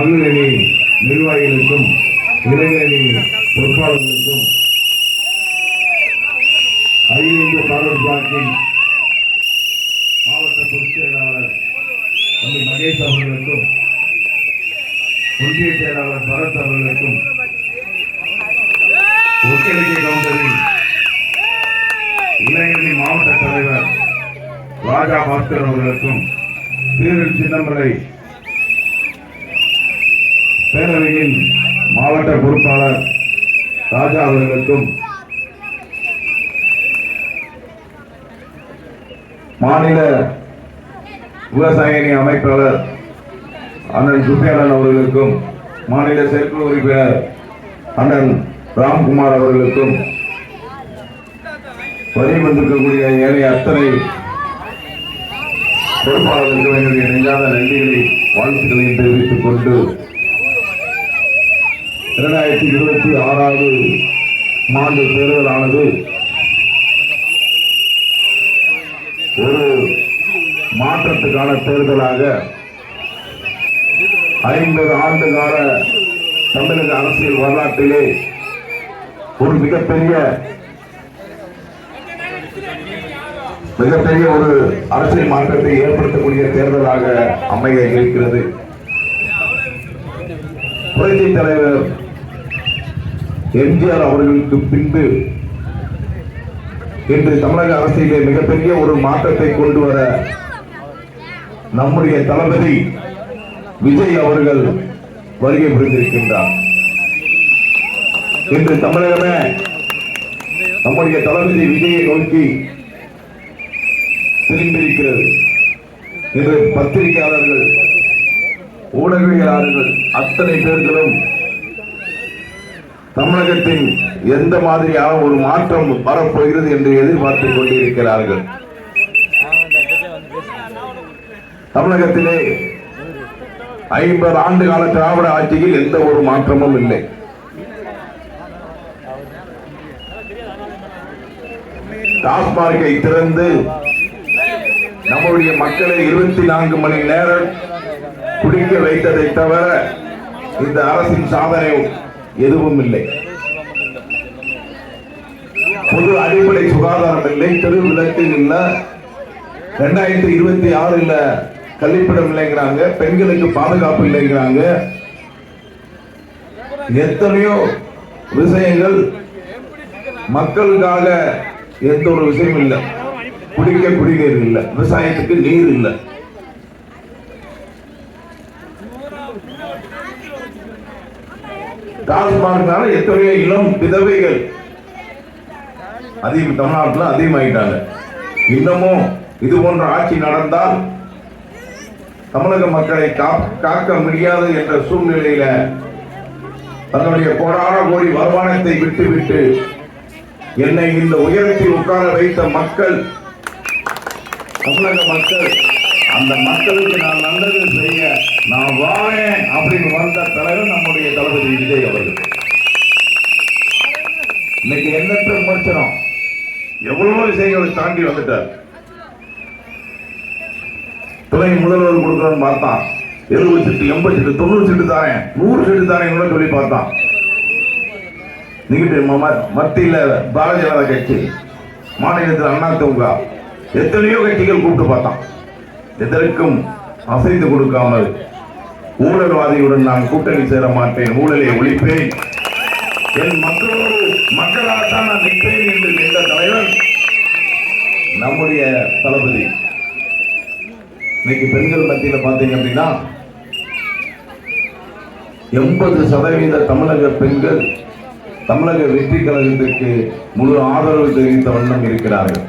மகளிரணி நிர்வாகிகளுக்கும் இளைஞரணி பொறுப்பாளர்களுக்கும் அகில இந்திய பார்வர்ட் பிளாக்கின் மாவட்ட பொதுச் செயலாளர் தம்பி மகேஷ் அவர்களுக்கும் ஒன்றிய செயலாளர் பரத் அவர்களுக்கும் ஒற்றைக்கை கவுண்டரின் இளைஞரணி மாவட்ட தலைவர் ராஜா பாஸ்கர் அவர்களுக்கும் தீரன் சின்னமலை பேரவையின் மாவட்ட பொறுப்பாளர் ராஜா அவர்களுக்கும் மாநில விவசாய அணி அமைப்பாளர் அண்ணன் சுப்பியாளன் அவர்களுக்கும் மாநில செயற்குழு உறுப்பினர் அண்ணன் ராம்குமார் அவர்களுக்கும் வரி வந்திருக்கக்கூடிய ஏனைய அத்தனை பொறுப்பாளர்களுக்கு என்னுடைய நெஞ்சாத நன்றிகளை வாழ்த்துக்களையும் தெரிவித்துக் கொண்டு 2026 ஆண்டு தேர்தலானது ஒரு மாற்றத்துக்கான தேர்தலாக 50 ஆண்டு கால தமிழக அரசியல் வரலாற்றிலே ஒரு மிகப்பெரிய ஒரு அரசியல் மாற்றத்தை ஏற்படுத்தக்கூடிய தேர்தலாக அமைய இருக்கிறது. புரட்சி தலைவர் எம்ஜிஆர் அவர்களுக்கு பின்பு இன்று தமிழக அரசியலே மிகப்பெரிய ஒரு மாற்றத்தை கொண்டு வர நம்முடைய தளபதி விஜய் அவர்கள் வருகை புரிந்திருக்கின்றார். இன்று தமிழகமே நம்முடைய தளபதி விஜயை நோக்கி திரும்பியிருக்கிறது. இன்று பத்திரிகையாளர்கள், ஊடகவியலாளர்கள் அத்தனை பேர்களும் தமிழகத்தின் எந்த மாதிரியான ஒரு மாற்றம் வரப்போகிறது என்று எதிர்பார்த்துக் கொண்டிருக்கிறார்கள். தமிழகத்திலே 50 ஆண்டு கால திராவிட ஆட்சியில் எந்த ஒரு மாற்றமும் இல்லை. டாஸ்மார்க்கை திறந்து நம்முடைய மக்களை 24 மணி நேரம் குடிக்க வைத்ததை தவிர இந்த அரசின் சாதனை எதுவும் இல்லை. பொது அடிப்படை சுகாதாரம் இல்லை, தெரு விளக்கு இல்லை, 2026 கல்விப்படம் இல்லைங்கிறாங்க, பெண்களுக்கு பாதுகாப்பு இல்லைங்கிறாங்க. எத்தனையோ விஷயங்கள் மக்களுக்காக எந்த ஒரு விஷயம் இல்லை. குடிக்க குடிநீர் இல்லை, விவசாயத்துக்கு நீர் இல்லை. டாஸ்மார்க்னால எத்தனையோ இளம் விதவைகள் தமிழ்நாட்டில் அதிகமாயிட்டாங்க. இன்னமும் இது போன்ற ஆட்சி நடந்தால் தமிழக மக்களை காக்க முடியாது என்ற சூழ்நிலையில தன்னுடைய கோடான கோடி வருமானத்தை விட்டுவிட்டு என்னை இந்த உயரத்தில் உட்கார வைத்த மக்கள், தமிழக மக்கள், அந்த மக்களுக்கு நான் நல்லது செய்ய நான் வாழேன் அப்படின்னு வந்த தலைவர் நம்முடைய தளபதி விஜய் அவர்கள். இன்னைக்கு எண்ணற்ற விமர்சனம், எவ்வளவு விஷயங்களை தாண்டி வந்துட்டார். துணை முதல்வர் கொடுக்கணும்னு பார்த்தான், 70 சீட்டு, 80 சீட்டு, 90 சீட்டு தாரேன், 100 சீட்டு தாரேன் கூட சொல்லி பார்த்தான். மத்தியில பாரதிய ஜனதா கட்சி, மாநிலத்தில் அதிமுக, எத்தனையோ கட்சிகள் கூப்பிட்டு பார்த்தான். எதற்கும் அசைந்து கொடுக்காமல் ஊழல்வாதியுடன் நான் கூட்டணி சேர மாட்டேன், ஊழலை ஒழிப்பேன், என் மக்களோடு மக்களாகத்தான் நான் நிற்பேன் என்று நின்ற தலைவர் நம்முடைய தளபதி. இன்னைக்கு பெண்கள் மத்தியில் பார்த்தீங்க அப்படின்னா 80% தமிழக பெண்கள் தமிழக வெற்றி கழகத்திற்கு முழு ஆதரவு தெரிவித்த வண்ணம் இருக்கிறார்கள்.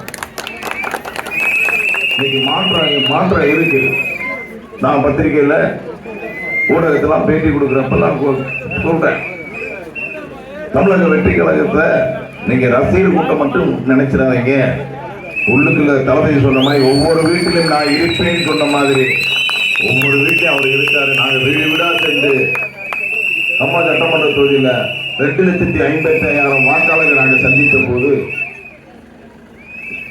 இன்னைக்கு மாற்றம் இருக்கு. நான் பத்திரிகையில் ஊடகத்தெல்லாம் பேட்டி கொடுக்குறப்பெல்லாம் சொல்றேன், தமிழக வெற்றி கழகத்தை நீங்க ரசிகர் கூட்டம் மட்டும் நினைச்சிடாதீங்க. உள்ளுக்குள்ள தளபதி சொன்ன மாதிரி ஒவ்வொரு வீட்டிலும் நான் இருப்பேன்னு சொன்ன மாதிரி ஒவ்வொரு வீட்டிலும் அவர் இருக்காரு. நாங்கள் வீடு வீடா சென்று அம்மா சட்டமன்ற தொகுதியில 2,55,000 வாக்காளர்கள் நாங்கள் சந்தித்த போது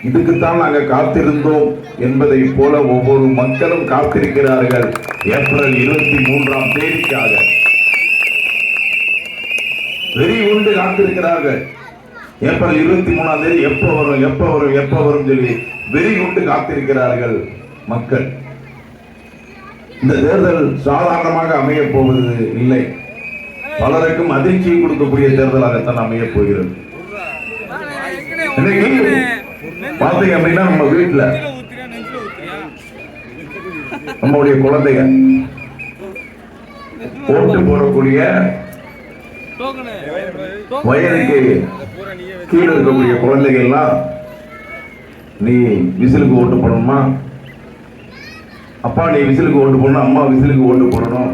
இதுக்குத்தான் நாங்கள் காத்திருந்தோம் என்பதை போல ஒவ்வொரு மக்களும் காத்திருக்கிறார்கள் ஏப்ரல் 23ஆம் தேதிக்காக. வெறி உண்டு காத்திருக்கிறார்கள். ஏப்ரல் 23ஆம் தேதி எப்ப வரும் எப்ப வரும் எப்ப வரும் சொல்லி வெறி உண்டு காத்திருக்கிறார்கள் மக்கள். இந்த தேர்தல் சாதாரணமாக அமைய போவது இல்லை. பலருக்கும் அதிர்ச்சியை கொடுக்கக்கூடிய தேர்தலாகத்தான் அமைய போகிறது. பாத்தீங்க அப்படின்னா நம்ம வீட்டுல நம்முடைய குழந்தைங்க ஓட்டு போடக்கூடிய வயதுக்கு கீழே இருக்கக்கூடிய குழந்தைகள் எல்லாம், நீ விசிலுக்கு ஓட்டு போடணுமா, அப்பா நீ விசிலுக்கு ஓட்டு போடணும், அம்மா விசிலுக்கு ஓட்டு போடணும்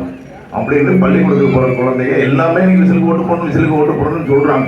அப்படின்னு பள்ளிக்கூடத்துக்கு போற குழந்தைங்க எல்லாமே நீ விசிலுக்கு ஓட்டு போடணும் விசிலுக்கு ஓட்டு போடணும்னு சொல்றாங்க.